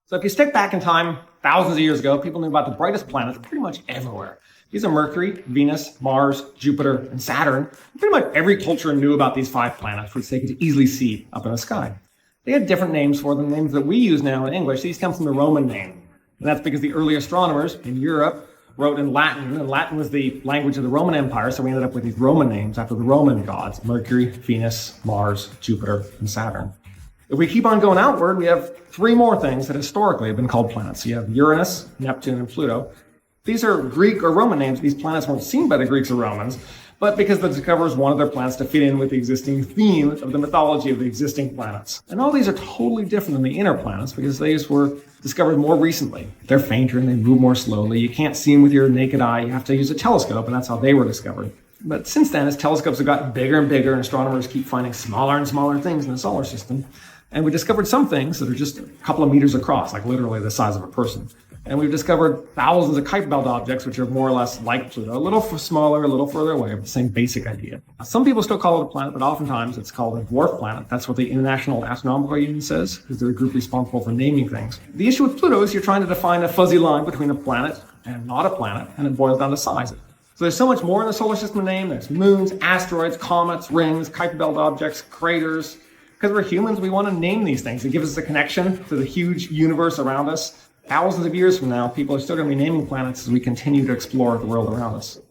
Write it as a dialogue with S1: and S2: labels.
S1: So if you stick back in time, thousands of years ago, people knew about the brightest planets pretty much everywhere. These are Mercury, Venus, Mars, Jupiter, and Saturn. Pretty much every culture knew about these 5 planets, which they could easily see up in the sky. They had different names for them, names that we use now in English. These come from the Roman name. And that's because the early astronomers in Europe wrote in Latin, and Latin was the language of the Roman Empire, so we ended up with these Roman names after the Roman gods: Mercury, Venus, Mars, Jupiter, and Saturn. If we keep on going outward, we have 3 more things that historically have been called planets. You have Uranus, Neptune, and Pluto. These are Greek or Roman names. These planets weren't seen by the Greeks or Romans, but because the discoverers wanted their planets to fit in with the existing theme of the mythology of the existing planets. And all these are totally different than the inner planets because these were discovered more recently. They're fainter and they move more slowly. You can't see them with your naked eye. You have to use a telescope, and that's how they were discovered. But since then, as telescopes have gotten bigger and bigger, and astronomers keep finding smaller and smaller things in the solar system, and we discovered some things that are just a couple of meters across, like literally the size of a person. And we've discovered thousands of Kuiper Belt objects, which are more or less like Pluto, a little smaller, a little further away, but the same basic idea. Some people still call it a planet, but oftentimes it's called a dwarf planet. That's what the International Astronomical Union says, because they're the group responsible for naming things. The issue with Pluto is you're trying to define a fuzzy line between a planet and not a planet, and it boils down to size. So there's so much more in the solar system to name. There's moons, asteroids, comets, rings, Kuiper Belt objects, craters. Because we're humans, we want to name these things. It gives us a connection to the huge universe around us. Thousands of years from now, people are still going to be naming planets as we continue to explore the world around us.